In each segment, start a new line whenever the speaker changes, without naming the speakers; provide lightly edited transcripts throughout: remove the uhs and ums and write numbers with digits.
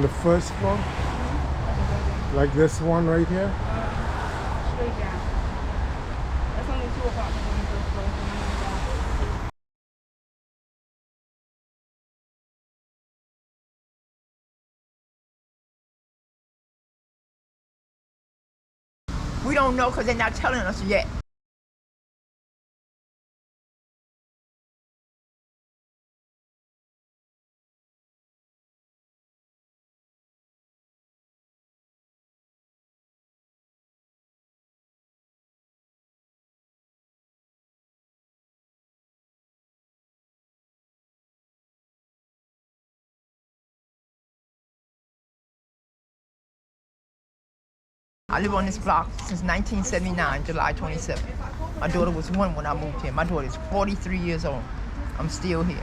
the first floor? Like this one right here?
Straight down. That's only 2 apartments on the first floor.
We don't know because they're not telling us yet. I live on this block since 1979, July 27th. My daughter was 1 when I moved here. My daughter is 43 years old. I'm still here.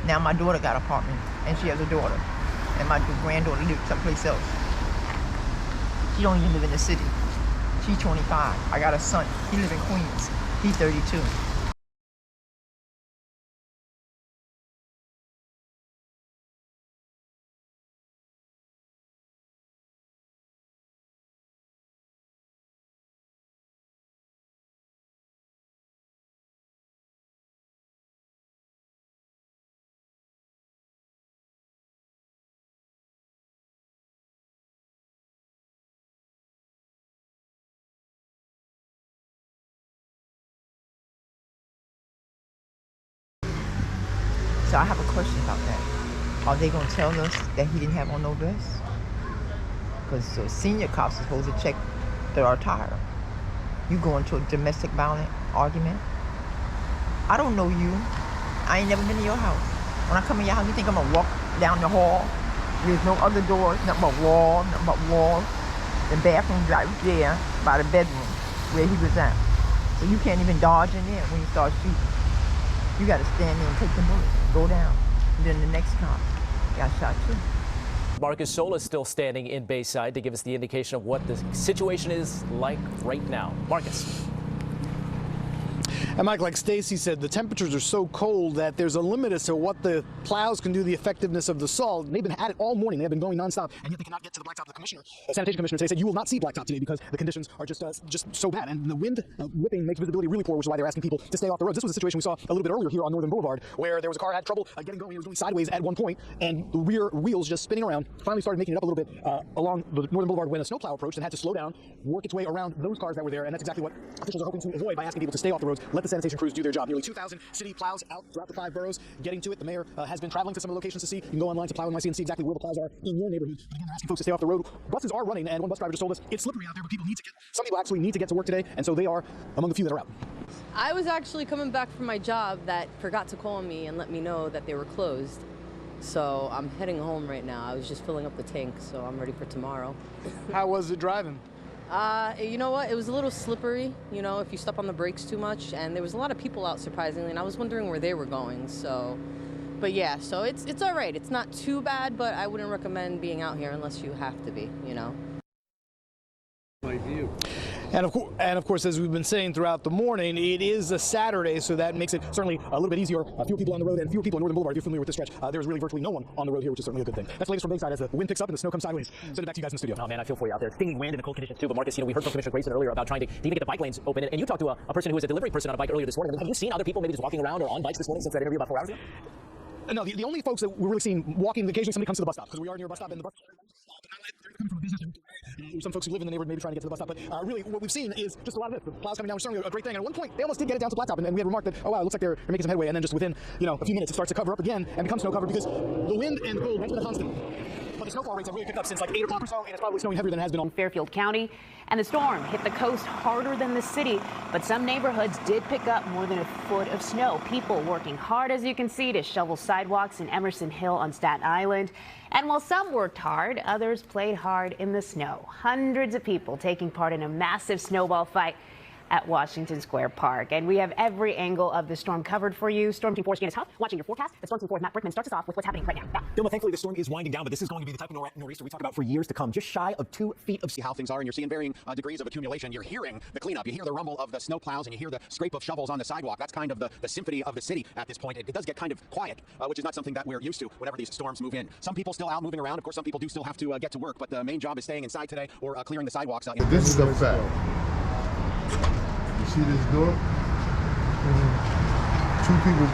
Now my daughter got an apartment, and she has a daughter. And my granddaughter lives someplace else. She don't even live in the city. She's 25. I got a son. He lives in Queens. He's 32. So I have a question about that. Are they going to tell us that he didn't have on no vest? Because senior cops are supposed to check their attire. You go into a domestic violence argument. I don't know you. I ain't never been to your house. When I come in your house, you think I'm going to walk down the hall? There's no other doors, nothing but walls, nothing but walls. The bathroom's right there by the bedroom where he was at. So you can't even dodge in there when you start shooting. You got to stand there and take the bullets, go down. And then the next cop got shot too.
Marcus Sola is still standing in Bayside to give us the indication of what the situation is like right now. Marcus.
And Mike, like Stacy said, the temperatures are so cold that there's a limit as to what the plows can do, the effectiveness of the salt. They've been at it all morning. They have been going nonstop, and yet they cannot get to the blacktop. The commissioner, sanitation commissioner, today said you will not see blacktop today because the conditions are just so bad, and the wind whipping makes visibility really poor, which is why they're asking people to stay off the roads. This was a situation we saw a little bit earlier here on Northern Boulevard, where there was a car had trouble getting going. It was going sideways at one point, and the rear wheels just spinning around. Finally started making it up a little bit along the Northern Boulevard when a snowplow approached and had to slow down, work its way around those cars that were there, and that's exactly what officials are hoping to avoid by asking people to stay off the roads, let the sanitation crews do their job. Nearly 2,000 city plows out throughout the 5 boroughs getting to it. The mayor has been traveling to some of the locations to see. You can go online to Plow NYC and see exactly where the plows are in your neighborhood. But again, they're asking folks to stay off the road. Buses are running, and one bus driver just told us it's slippery out there, but some people actually need to get to work today, and so they are among the few that are out.
I was actually coming back from my job that forgot to call me and let me know that they were closed. So I'm heading home right now. I was just filling up the tank, so I'm ready for tomorrow.
How was it driving?
You know what? It was a little slippery, you know, if you step on the brakes too much, and there was a lot of people out, surprisingly, and I was wondering where they were going, so. But yeah, so it's all right. It's not too bad, but I wouldn't recommend being out here unless you have to be, you know.
Like you. And of course, as we've been saying throughout the morning, it is a Saturday, so that makes it certainly a little bit easier. Fewer people on the road and fewer people on Northern Boulevard. If you're familiar with this stretch, there's really virtually no one on the road here, which is certainly a good thing. That's the latest from Bayside as the wind picks up and the snow comes sideways. Send it back to you guys in the studio.
Oh man, I feel for you out there. Stinging wind and the cold conditions too. But Marcus, we heard from Commissioner Grayson earlier about trying to even get the bike lanes open. And you talked to a person who was a delivery person on a bike earlier this morning. I mean, have you seen other people maybe just walking around or on bikes this morning since that interview about 4 hours ago?
No, the only folks that we're really seeing walking, occasionally somebody comes to the bus stop, because we are near a bus stop, and the bus coming from a business. Some folks who live in the neighborhood maybe trying to get to the bus stop, but really what we've seen is just a lot of this. The plows coming down was certainly a great thing. And at one point, they almost did get it down to blacktop, and we had remarked that, oh wow, it looks like they're making some headway, and then just within, a few minutes, it starts to cover up again and becomes snow covered because the wind and the cold, that's been a constant. But the snowfall rates have really picked up since like 8 o'clock or so, and it's probably snowing heavier than it has been on
Fairfield County. And the storm hit the coast harder than the city, but some neighborhoods did pick up more than a foot of snow. People working hard, as you can see, to shovel sidewalks in Emerson Hill on Staten Island. And while some worked hard, others played hard in the snow. Hundreds of people taking part in a massive snowball fight at Washington Square Park. And we have every angle of the storm covered for you. Storm Team 4's Janice Huff watching your forecast. The Storm Team 4's Matt Brickman starts us off with what's happening right now. Matt.
Dilma, thankfully the storm is winding down, but this is going to be the type of nor'easter we talk about for years to come. Just shy of 2 feet of
See how things are, and you're seeing varying degrees of accumulation. You're hearing the cleanup. You hear the rumble of the snow plows, and you hear the scrape of shovels on the sidewalk. That's kind of the symphony of the city at this point. It does get kind of quiet, which is not something that we're used to whenever these storms move in. Some people still out moving around. Of course, some people do still have to get to work, but the main job is staying inside today or clearing the sidewalks.
This is the fact. You see this door? Two people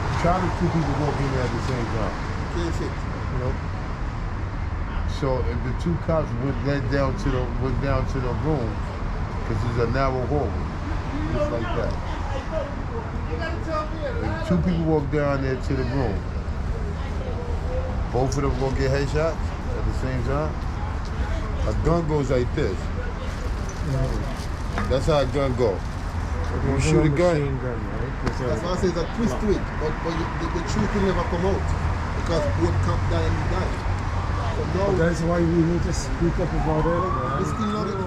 walk in there at the same time.
Can't fit.
You know? So if the 2 cops went down to the room, because it's a narrow hallway, just like that. If 2 people walk down there to the room, both of them gonna get headshots at the same time. A gun goes like this. That's how a gun goes. You shoot a gun.
That's why I say it's a twist to it. But the truth will never come out. Because both cop die and he die. So now,
That's why we need to speak up about it.
we still know that